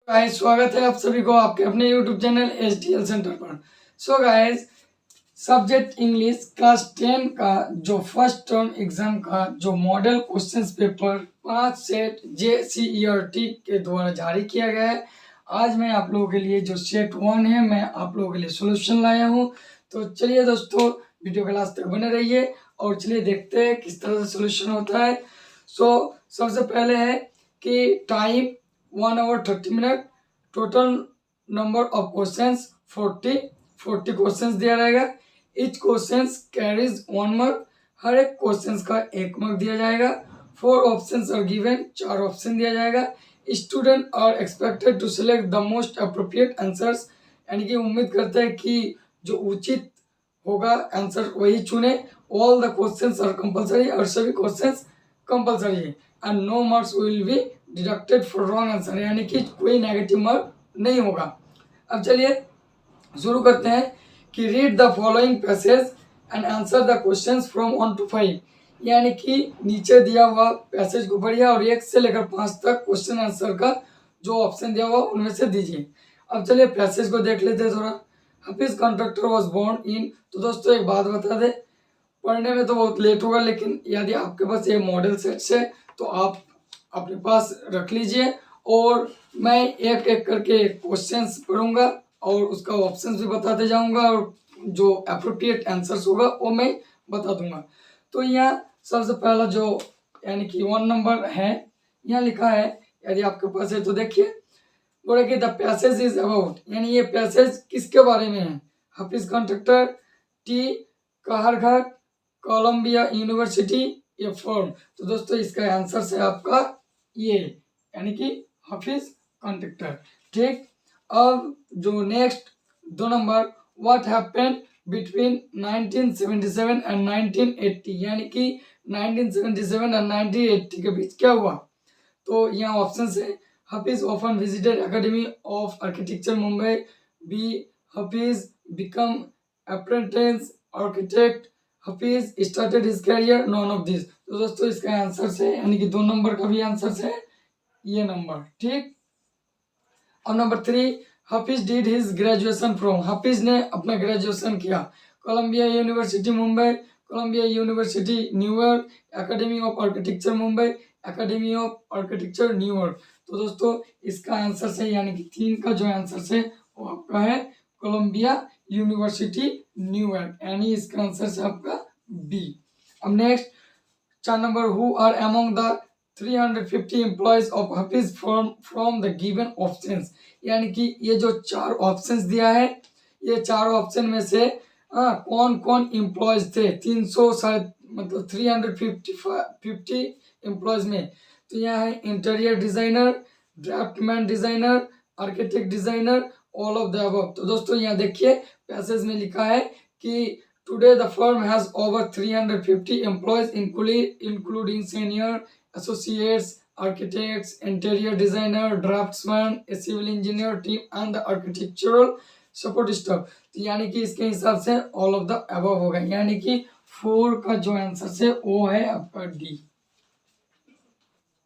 Guys, स्वागत है आप सभी को आपके अपने YouTube चैनल HDL सेंटर पर। So guys, subject English class 10 का जो फर्स्ट टर्म एग्जाम का जो model questions paper 5 set JCERT के द्वारा जारी किया गया है। आज मैं आप लोगों के लिए जो सेट 1 है मैं आप लोगों के लिए सॉल्यूशन लाया हूँ। तो चलिए दोस्तों, वीडियो के लास्ट तक बने रहिए और चलिए देखते हैं किस तरह से सॉल्यूशन होता है। सबसे पहले है कि time 1 hour 30 minute, total number of questions 40 questions दिया रहेगा। इच क्वेश्चंस कैरीज 1 मार्क, हर एक क्वेश्चंस का 1 मार्क दिया जाएगा। 4 ऑप्शंस आर गिवन, 4 ऑप्शन दिया जाएगा। Student are expected to select the most appropriate answers, यानी कि उम्मीद करते हैं कि जो उचित होगा आंसर वही चुने। All the questions are compulsory, और सभी क्वेश्चंस कंपलसरी है। And no marks will be deducted for wrong answer, यानी कि कोई नेगेटिव मार्क नहीं होगा। अब चलिए शुरू करते हैं कि read the following passage and answer the questions from 1 to 5, यानी कि नीचे दिया हुआ पैसेज को पढ़िए और 1 से लेकर 5 तक क्वेश्चन आंसर का जो ऑप्शन दिया हुआ उनमें से दीजिए। अब चलिए पैसेज को देख लेते हैं थोड़ा। Hafeez Contractor was born in, तो दोस्तों एक बात बता दे, पढ़ने में तो बहुत लेट होगा, लेकिन यदि आपके पास ये मॉडल सेट्स है तो आप अपने पास रख लीजिए और मैं एक एक करके क्वेश्चंस पढ़ूंगा और उसका ऑप्शंस भी बताते जाऊंगा और जो अप्रोप्रिएट आंसर्स होगा वो मैं बता दूंगा। तो यहाँ सबसे पहला जो यानी कि 1 नंबर है, यहाँ लिखा है, यदि आपके पास है तो देखिए, बोला कि द पैसेज इज अबाउट, यानी ये पैसेज किसके बारे में है। हफीज कॉन्ट्रैक्टर, टी कहरघाट, कोलंबिया यूनिवर्सिटी, ये फॉर्म। तो दोस्तों इसका आंसर है आपका ये, यानी कि हफीज कॉन्ट्रैक्टर। ठीक, अब जो next 2 number, what happened between 1977 and 1980, यानी कि 1977 एंड 1980 के बीच क्या हुआ। तो यहाँ ऑप्शन है, Hafeez often visited Academy of Architecture Mumbai, B Hafeez become apprentice architect, Hafeez started his career, none of this. तो दोस्तों इसका आंसर है, यानी कि 2 नंबर का भी आंसर है ये नंबर। ठीक, और number 3, Hafeez did his graduation from, Hafeez ने अपना ग्रेजुएशन किया Columbia University Mumbai, Columbia University New York, Academy of Architecture Mumbai, Academy of Architecture New York. तो दोस्तों इसका आंसर है, यानी कि 3 का जो आंसर है वो आपका है कोलंबिया यूनिवर्सिटी न्यूयॉर्क, यानी इसका आंसर है आपका बी। अब next 4 number, who are among the 350 employees of Hafeez from the given options, यानी कि ये जो 4 ऑप्शंस दिया है, ये 4 ऑप्शन में से कौन कौन एम्प्लॉयज थे 300 मतलब 350 एम्प्लॉयज में। तो यहाँ है interior designer, draftsman designer, architect designer, all of the above. तो दोस्तों यहाँ देखिए पैसेज में लिखा है कि today the firm has over 350 employees including senior associates, architects, interior designer, draftsman, a civil engineer team and the architectural support staff। तो यानी कि इसके हिसाब से all of the above होगा, यानी कि 4 का जो आंसर है वो है आपका डी।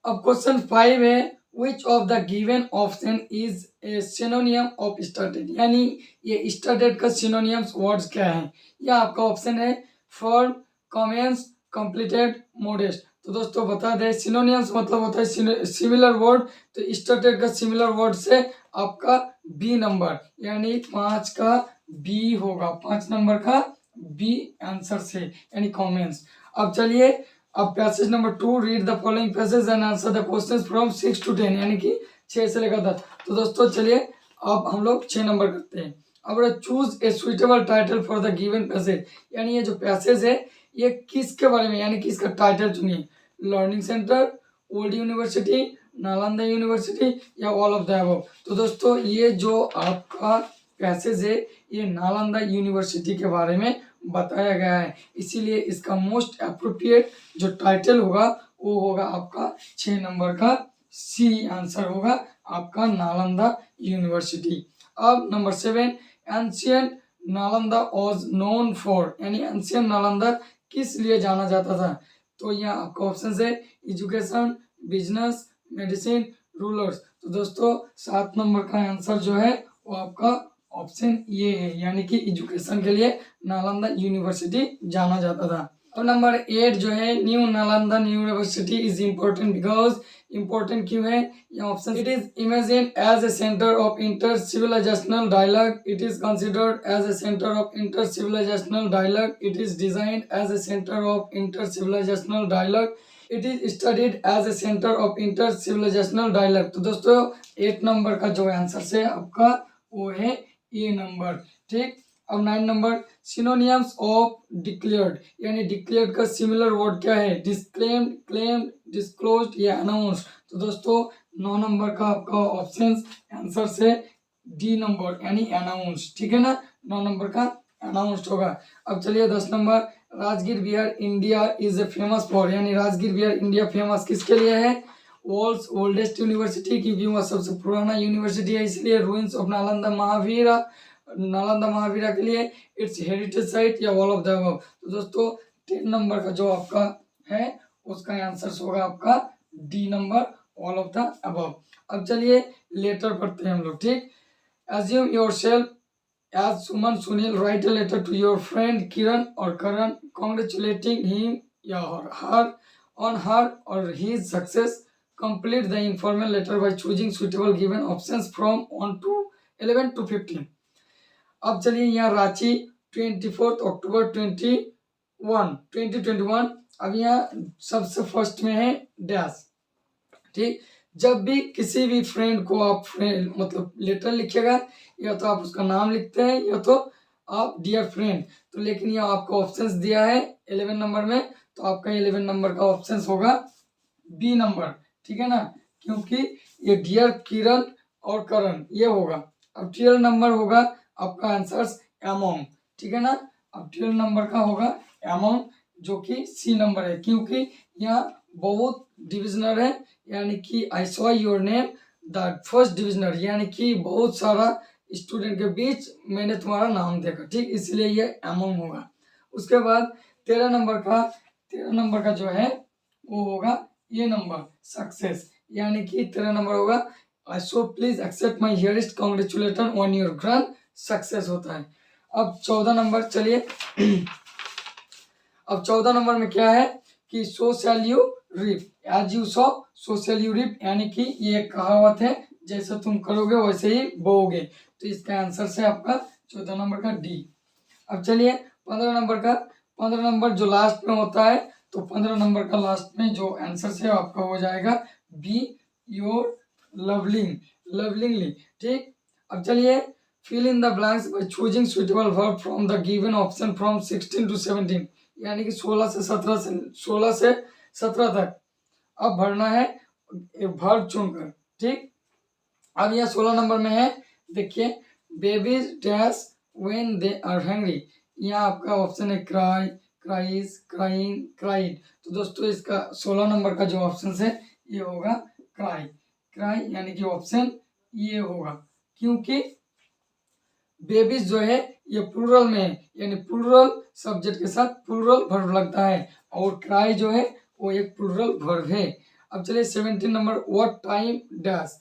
अब क्वेश्चन 5 है, which of the given option is a synonym of started, यानी ये started का synonyms words क्या है। यह आपका ऑप्शन है फर्म, कमेंस, कंप्लीटेड, मोडेस्ट। तो दोस्तों बता दें सिनोनिम्स मतलब होता है सिमिलर वर्ड, तो स्टार्टेड का सिमिलर वर्ड से आपका बी नंबर, यानी 5 का बी होगा, 5 नंबर का बी आंसर से, यानी कमेंस। अब चलिए, अब passage number 2, read the following passage and answer the questions from 6 to 10, यानी कि 6 से लेकर 10। तो दोस्तों चलिए अब हम लोग 6 नंबर करते हैं। अब choose a suitable title for the given passage, यानी ये जो पैसेज है ये किसके बारे में, यानी कि इसका टाइटल चुनिए, learning centre, old university, Nalanda university या ऑल ऑफ द अबव। तो दोस्तों ये जो आपका पैसेज है ये नालंदा यूनिवर्सिटी के बारे में बताया गया है, इसीलिए इसका मोस्ट अप्रोप्रिएट जो टाइटल होगा वो होगा आपका 6 नंबर का सी आंसर होगा आपका नालंदा यूनिवर्सिटी। अब number 7, ancient Nalanda was known for, यानी एंशियंट नालंदा किस लिए जाना जाता था। तो यहाँ आपका ऑप्शन है एजुकेशन, बिजनेस, मेडिसिन, रूलर्स। तो दोस्तों 7 नंबर का आंसर जो है वो आपका ऑप्शन ये है, यानी कि एजुकेशन के लिए नालंदा यूनिवर्सिटी जाना जाता था। अब नंबर 8 जो है, New Nalanda University is important because, important क्यों है? ये option, it is imagine as a centre of inter civilisational dialogue, it is considered as a centre of inter civilisational dialogue, it is designed as a centre of inter civilisational dialogue, it is studied as a centre of inter civilisational dialogue. तो दोस्तों 8 number का जो answer से आपका वो है ए number. ठीक, अब 9 नंबर, सिनोनियम्स ऑफ डिक्लेयर्ड, यानी डिक्लेयर्ड का सिमिलर वर्ड क्या है? डिस्क्लेम्ड, क्लेम्ड, डिस्क्लोज्ड या अनाउंस्ड। तो दोस्तों 9 नंबर का आपका ऑप्शन आंसर से डी नंबर यानी अनाउंस्ड। ठीक है ना, 9 नंबर का अनाउंस्ड होगा। अब चलिए 10 number, Rajgir Bihar India is a famous for, यानी राजगीर बिहार इंडिया फेमस किसके लिए है? वर्ल्ड्स ओल्डेस्ट यूनिवर्सिटी, क्योंकि वह सबसे पुराना यूनिवर्सिटी है इसलिए। रूइंस ऑफ नालंदा महावीरा, नालंदा महावीरा के लिए। इट्स हेरिटेज साइट या ऑल ऑफ द अबव। तो दोस्तों 10 नंबर का जो आपका है उसका आंसर होगा आपका D number, all of the above. अब चलिए लेटर पढ़ते हैं हम लोग। ठीक, assume yourself as Suman Sunil, write a letter to your friend Kiran or Karan congratulating him or her on her or his success. Complete the informal letter by choosing suitable given options from 1 to 11 to 15. अब चलिए यहाँ रांची 24 अक्टूबर 2021। अब यहाँ सबसे first में है dash. ठीक, जब भी किसी भी फ्रेंड को आप फ्रेंड मतलब लेटर लिखिएगा, या तो आप उसका नाम लिखते हैं या तो आप डियर फ्रेंड। तो लेकिन यहाँ आपको ऑप्शंस दिया है 11 नंबर में, तो आपका 11 नंबर का ऑप्शंस होगा बी नंबर। ठीक है ना, क्योंकि ये डियर किरण और करण ये होगा। अब 12 नंबर होगा आपका आंसर अमोंग। ठीक है ना, अब 12 नंबर का होगा अमोंग, जो कि सी नंबर है, क्योंकि यहाँ बहुत डिविजनर है, यानी कि I saw your name the first divisioner, यानी कि बहुत सारा स्टूडेंट के बीच मैंने तुम्हारा नाम देखा। ठीक, इसलिए ये अमोंग होगा। उसके बाद 13 नंबर का जो है वो होगा ये नंबर सक्सेस, यानी कि 13 नंबर होगा I so please accept my heartiest congratulation on your grand success होता है। अब 14 नंबर, चलिए अब 14 नंबर में क्या है कि so shall you reap, as you sow so shall you reap, यानी कि ये कहावत है, जैसे तुम करोगे वैसे ही बोओगे। तो इसका आंसर से आपका 14 नंबर का डी। अब चलिए 15 नंबर जो लास्ट में होता है, तो 15 नंबर का लास्ट में जो आंसर से आपका हो जाएगा बी योर लवलिंगली। ठीक, अब चलिए fill in the blanks by choosing suitable verb from the given option from 16 to 17, यानी कि 16 से 17 तक अब भरना है वर्ब चुनकर। ठीक, अब यह 16 नंबर में है, देखिए babies dash when they are hungry, यहाँ आपका ऑप्शन है क्राई, क्राइज, क्राइंग, क्राइड। तो दोस्तों इसका 16 नंबर का जो ऑप्शन है ये होगा क्राई, यानी कि ऑप्शन ये होगा, क्योंकि बेबीज जो है ये प्लूरल में है, यानी प्लूरल सब्जेक्ट के साथ प्लूरल वर्ब लगता है, और क्राई जो है वो एक प्लूरल वर्ब है। अब चलिए 17 नंबर, व्हाट टाइम डैश,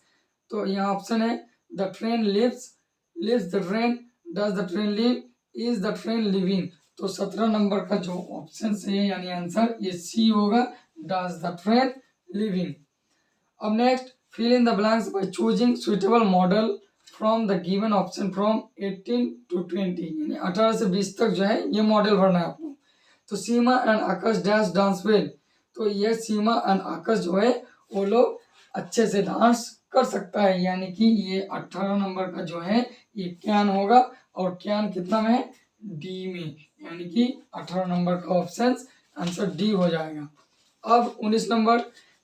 तो यहाँ ऑप्शन है the train leaves the train, does the train leave, is the train leaving. तो 17 नंबर का जो ऑप्शन है यानी आंसर ये सी होगा, डज द ट्रेन लिविंग। अब next fill in the blanks by choosing suitable model from the given option from 18 to 20, यानी 18 से 20 तक जो है ये मॉडल भरना है आपको। तो Seema and Akash dash dance well, तो ये सीमा एंड आकाश जो है वो लोग अच्छे से डांस कर सकता है, यानी कि ये 18 नंबर का जो है ये कैन होगा, और कैन कितना में है? डी में, यानी कि 18 नंबर का ऑप्शन आंसर डी हो जाएगा। अब 19 number,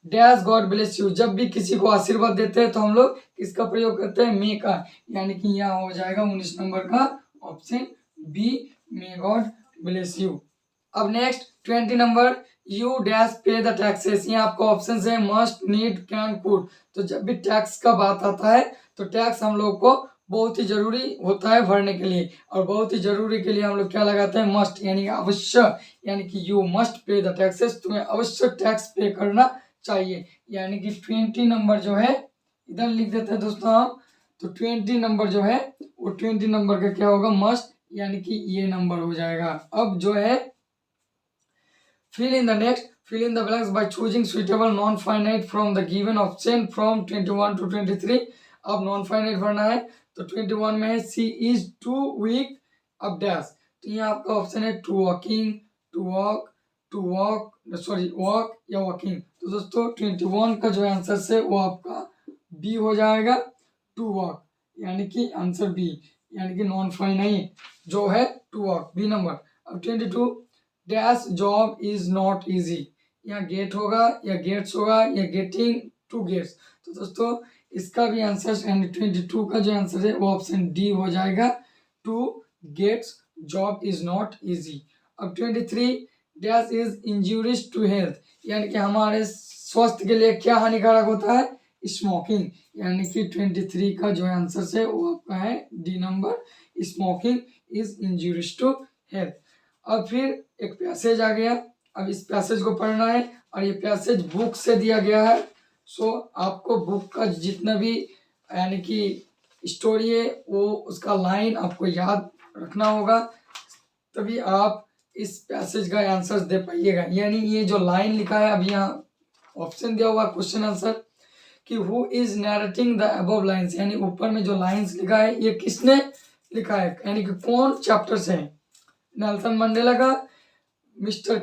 dash God bless you, जब भी किसी को आशीर्वाद देते हैं तो हम लोग किसका प्रयोग करते हैं? मे का, यानी कि यहाँ हो जाएगा 19 नंबर का option B, may God bless you. अब next 20 number, you dash pay the taxes, यहाँ आपका ऑप्शन है मस्ट, नीड, कैन, कुड। तो जब भी टैक्स का बात आता है तो टैक्स हम लोग को बहुत ही जरूरी होता है भरने के लिए, और बहुत ही जरूरी के लिए हम लोग क्या लगाते हैं? मस्ट, यानी अवश्य, यानी कि you must pay the taxes, तुम्हें अवश्य टैक्स पे करना चाहिए, यानी कि 20 नंबर जो है इधर लिख देते हैं दोस्तों हम। तो 20 नंबर जो है वो 20 नंबर का क्या होगा, मस्ट, यानी कि ये नंबर हो जाएगा। अब जो है fill in the next, fill in the blanks by choosing suitable non finite from the given option from 21 to 23। अब non finite भरना है, तो 21 में है सी इज टू वीक, अब डैश, तो यहाँ आपका ऑप्शन है to walking, to walk, to walk, sorry walk या वॉकिंग। तो दोस्तों 21 का जो आंसर है वो आपका बी हो जाएगा, टू वॉक, यानी कि आंसर बी, यानी कि नॉन फाइनाइट जो है टू वॉक, बी नंबर। अब 22 dash job is not easy, यहाँ गेट होगा या गेट्स होगा या गेटिंग टू गेट्स। तो दोस्तों इसका भी आंसर यानी 22 का जो आंसर है वो ऑप्शन डी हो जाएगा, to gets job is not easy. अब 23 dash is injurious to health, यानी कि हमारे स्वास्थ्य के लिए क्या हानिकारक होता है, स्मोकिंग, यानी कि 23 का जो आंसर है वो आपका है D number, smoking is injurious to health. अब फिर एक पैसेज आ गया, अब इस पैसेज को पढ़ना है और ये पैसेज बुक से दिया गया है। सो आपको बुक का जितना भी यानी कि स्टोरी है वो उसका लाइन आपको याद रखना होगा, तभी आप इस पैसेज का आंसर दे पाइएगा। यानी ये जो लाइन लिखा है, अब यहाँ ऑप्शन दिया हुआ क्वेश्चन आंसर कि who is narrating the above lines, यानी ऊपर में जो लाइन्स लिखा है ये किसने लिखा है, यानी कि कौन चैप्टर से है, नेल्सन मंडेला का, मिस्टर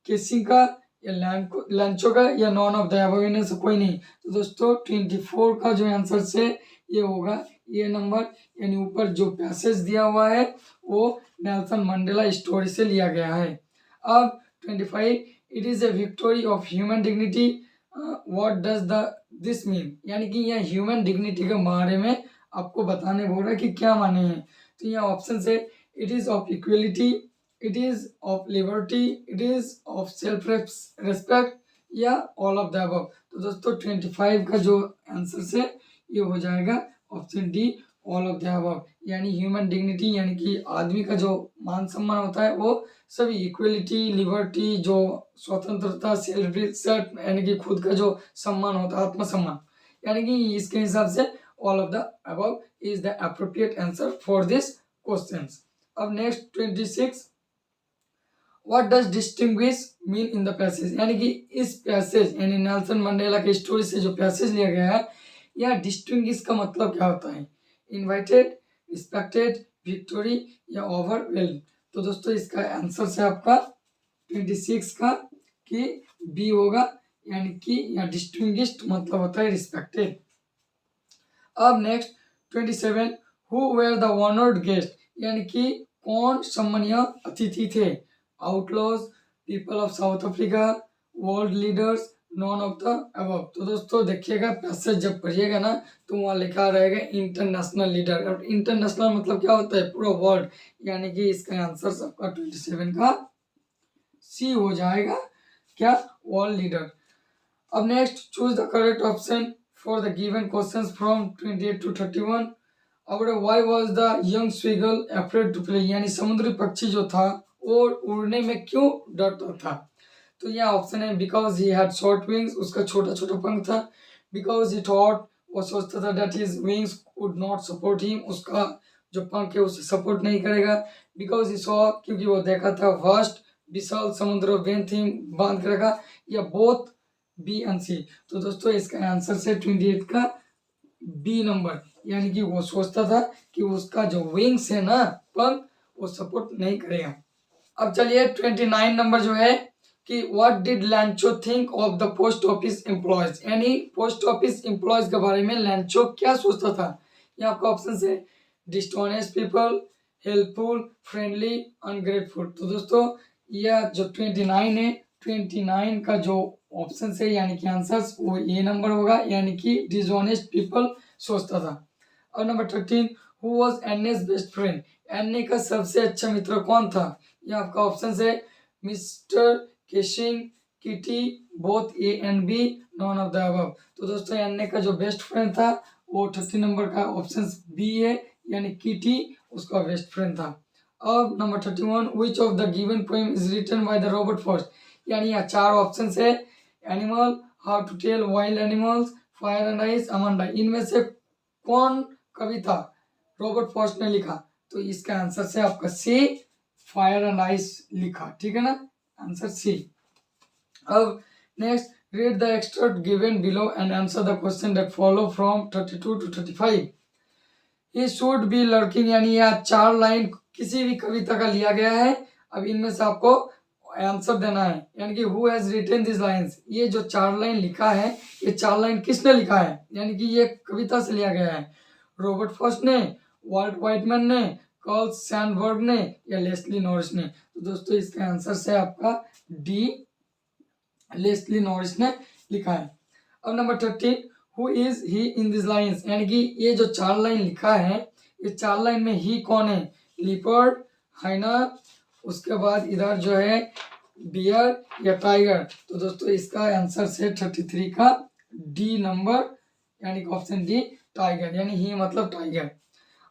केसिंग का, या लैंचो का, या नॉन ऑफ द अबव, इनमें से कोई नहीं। तो दोस्तों 24 का जो आंसर से ये होगा ये नंबर, यानी ऊपर जो पैसेज दिया हुआ है वो नेल्सन मंडेला स्टोरी से लिया गया है। अब 25 it is a victory of human dignity, what does the this mean, यानी कि यह ह्यूमन डिग्निटी के बारे में आपको बताने बोल रहा है कि क्या माने हैं। तो यहाँ ऑप्शन से it is of equality, it is of liberty, it is of self respect, या all of the above। तो दोस्तों 25 का जो आंसर से ये हो जाएगा option D, all of the above, यानी ह्यूमन डिग्निटी, यानी कि आदमी का जो मान सम्मान होता है वो सभी, इक्वलिटी, लिबर्टी जो स्वतंत्रता, सेल्फ रिस्पेक्ट यानी कि खुद का जो सम्मान होता है, आत्मसम्मान, यानी कि इसके हिसाब से all of the above is the appropriate answer for this questions। अब next 26 what does distinguish mean in the passage, यानी कि इस पैसेज यानी नेल्सन मंडेला के स्टोरी से जो पैसेज लिया गया है, यह डिस्टिंग्विश का मतलब क्या होता है, इनवाइटेड, रिस्पेक्टेड, विक्टोरी या ओवरवेल्म। तो दोस्तों इसका आंसर से आपका 26 का कि बी होगा, यानी कि यह डिस्टिंग्विश्ड मतलब होता है रिस्पेक्टेड। अब next 27 who were the honoured guest, यानी कि कौन सम्मानीय अतिथि थे, outlaws, people of south Africa, world leaders, non of the above. तो दोस्तों देखिएगा पैसेज जब पढ़िएगा ना तो वहाँ लिखा रहेगा इंटरनेशनल लीडर, और इंटरनेशनल मतलब क्या होता है, पूरा वर्ल्ड, यानी कि इसका आंसर सबका 27 का सी हो जाएगा, क्या, वर्ल्ड लीडर। अब next choose the correct option for the given questions from 28 to 31। अब why was the young seagull afraid to fly, यानी समुद्री पक्षी जो था वो उड़ने में क्यों डरता था। तो यह ऑप्शन है because he had short wings, उसका छोटा छोटा पंख था, बिकॉज ही थॉट, वो सोचता था that his wings could not support him, उसका जो पंख है उसे सपोर्ट नहीं करेगा, बिकॉज ही सॉ, क्योंकि वो देखा था वास्ट विशाल समुद्र बेन थी बांध के रखा, या बोथ बी एंड सी। तो दोस्तों इसका आंसर से 28 का बी नंबर, यानी कि वो सोचता था कि उसका जो विंग्स है ना पंख वो सपोर्ट नहीं करेगा। अब चलिए 29 नंबर जो है कि what did लैंचो think of the post office employees, यानी पोस्ट ऑफिस एम्प्लॉयज के बारे में लैंचो क्या सोचता था। ये आपका ऑप्शन है डिस्टोनेस्ट पीपल, हेल्पफुल, फ्रेंडली, अनग्रेटफुल। तो दोस्तों यह जो 29 है, 29 का जो ऑप्शन है यानी कि आंसर वो ए नंबर होगा, यानी कि डिसऑनेस्ट पीपल सोचता था। और number 13 who was Anne's best friend, Anne का सबसे अच्छा मित्र कौन था। ये आपका ऑप्शन है mister Keshing, Kitty, both A and B, none of the above. तो दोस्तों एन्ने का जो बेस्ट फ्रेंड था वो 30 नंबर का ऑप्शन बी है, यानी किटी उसका बेस्ट फ्रेंड था। अब number 31 which of the given poem is written by the Robert Frost, यानी यहाँ चार ऑप्शन है animal, how to tell wild animals, fire and ice, Amanda. इनमें से कौन कविता रॉबर्ट फ्रॉस्ट ने लिखा? तो इसका आंसर से आपका सी, फायर एंड आइस लिखा, ठीक है ना, आंसर सी। अब next, read the extract given below and answer the question that follow from 32 to 35। He should be lurking, यानी यह 4 लाइन किसी भी कविता का लिया गया है। अब इनमें से आपको आंसर देना है, यानी कि who has written this lines, ये जो 4 लाइन लिखा है, ये 4 लाइन किसने लिखा है, यानी कि ये कविता से लिया गया है। रॉबर्ट फ्रॉस्ट ने, वाल्ट व्हाइटमैन ने, कार्ल सैंडबर्ग ने या लेस्ली नॉरिस ने? तो दोस्तों इसका आंसर से आपका डी, लेस्ली नॉरिस ने लिखा है। अब number 13, who is he in this lines, यानी कि ये जो 4 लाइन लिखा है, ये 4 लाइन में ही कौन है? लिपर्ड, हाइना, उसके बाद इधर जो है बियर या टाइगर? तो दोस्तों इसका आंसर से 33 का डी नंबर, यानी कि ऑप्शन डी टाइगर, यानी ही मतलब tiger.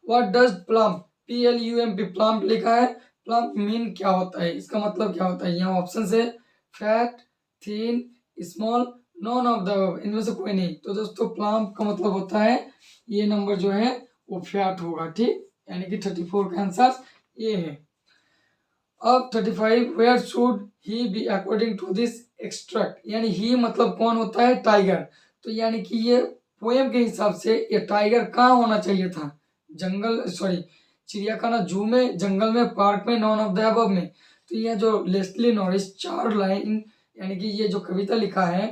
What does plum, PLUMP, plum लिखा है, प्लम मीन क्या होता है, इसका मतलब क्या होता है? यहाँ ऑप्शन से fat, thin, small, non of the, इनमें से कोई नहीं। तो दोस्तों प्लम का मतलब होता है, ये नंबर जो है वो फैट होगा, ठीक, यानी कि 34 का आंसर ये है। अब 35, where should he be according to this extract, यानी ही मतलब कौन होता है? टाइगर। तो यानी कि ये पोएम के हिसाब से ये टाइगर कहाँ होना चाहिए था? जंगल, सॉरी, चिड़ियाखाना, जू में, जंगल में, पार्क में, नॉन ऑफ द अबव में? तो यह जो लेस्ली नॉरिस 4 लाइन, यानी कि ये जो कविता लिखा है,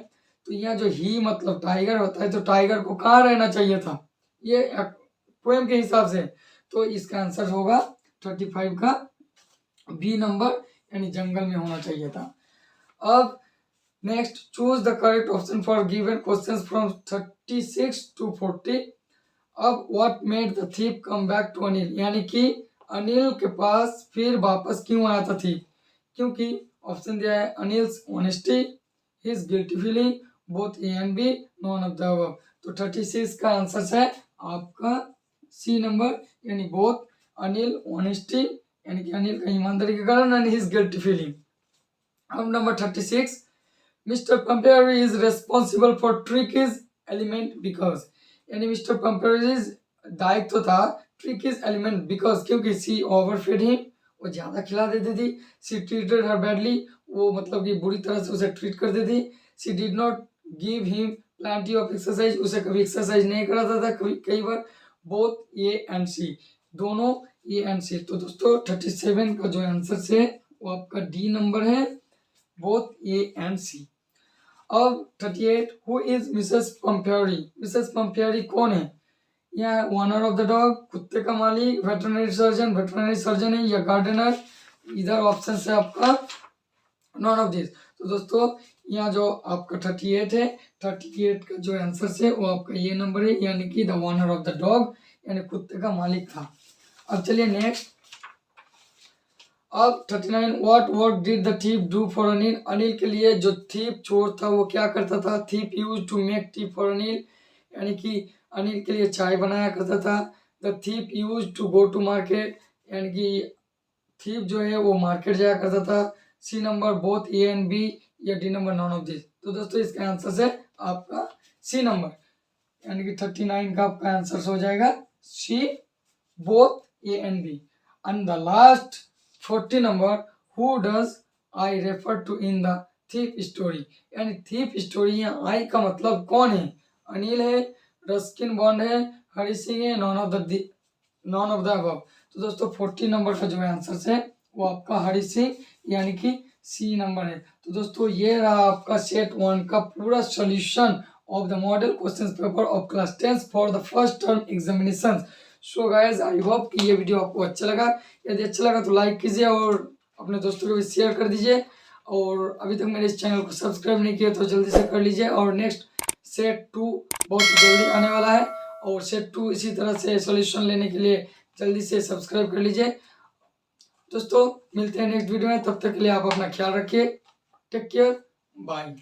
तो यह जो ही मतलब टाइगर होता है, तो टाइगर को कहाँ रहना चाहिए था ये पोएम के हिसाब से? तो इसका आंसर होगा 35 का बी नंबर, यानी जंगल में होना चाहिए था। अब next, choose the correct option for given questions from 36 to 40। अब what made the thief come back to Anil, यानी कि अनिल के पास फिर वापस क्यों आया था थीफ? क्योंकि ऑप्शन दिया है Anil's honesty, his guilty feeling, both A and B, none of the above. तो 36 का आंसर है आपका सी नंबर, यानी बोथ अनिल ऑनेस्टी, यानी कि अनिल का ईमानदारी के कारण, एंड हिज गिल्टी फीलिंग। अब number 36, mister Pumphrey is responsible for Tricki's ailment because, यानी मिस्टर पंपेरी दायित्व था ट्रिक इज एलिमेंट बिकॉज, क्योंकि सी ओवरफीड हिम, वो ज्यादा खिला देती थी। सी ट्रीटेड हर बैडली, वो मतलब कि बुरी तरह से उसे ट्रीट करती थी। She did not give him plenty of exercise, उसे कभी एक्सरसाइज नहीं कराता था, कभी कई बार। बोथ ए एंड सी, दोनों ए एंड सी। तो दोस्तों 37 का जो आंसर से वो आपका डी नंबर है, बोथ ए एंड सी। अब 38, हु इज मिसेस पंपेरी, मिसेस पंपेरी कौन है? यहाँ ओनर ऑफ द डॉग, कुत्ते का मालिक, वेटरनरी सर्जन है या गार्डनर? इधर ऑप्शन से आपका नॉन ऑफ दिस। तो दोस्तों यहाँ जो आपका 38 है, 38 का जो आंसर है वो आपका ये नंबर है, यानी कि the owner of the dog, यानी कुत्ते का मालिक था। अब चलिए नेक्स्ट। अब 39, what work did the thief do for Anil, Anil के लिए जो थीफ चोर था वो क्या करता था? Thief use to make tea for Anil, यानी कि अनिल के लिए चाय बनाया करता था। The thief use to go to market, यानी कि थीफ जो है वो मार्केट जाया करता था। C number both A and B, या D number none of this? तो दोस्तों इसका आंसर है आपका सी नंबर, यानी कि 39 का आपका आंसर हो जाएगा C, both A and B. And the last 40 number, who does I refer to in the thief story, यानी थीफ स्टोरी यहाँ आई का मतलब कौन है? अनिल है, रस्किन बॉन्ड है, हरी सिंह है, नॉन ऑफ द अबव? तो दोस्तों 40 नंबर का जो आंसर है वो आपका हरी सिंह, यानी कि सी नंबर है। तो दोस्तों ये रहा आपका सेट 1 का पूरा solution of the model question paper of class 10 for the first term examination. So guys I hope कि ये वीडियो आपको अच्छा लगा। यदि अच्छा लगा तो लाइक कीजिए और अपने दोस्तों को भी शेयर कर दीजिए, और अभी तक मेरे इस चैनल को सब्सक्राइब नहीं किया तो जल्दी से कर लीजिए। और नेक्स्ट सेट 2 बहुत जल्दी आने वाला है, और सेट 2 इसी तरह से सॉल्यूशन लेने के लिए जल्दी से सब्सक्राइब कर लीजिए। दोस्तों मिलते हैं नेक्स्ट वीडियो में, तब तक के लिए आप अपना ख्याल रखिए। Take care, bye.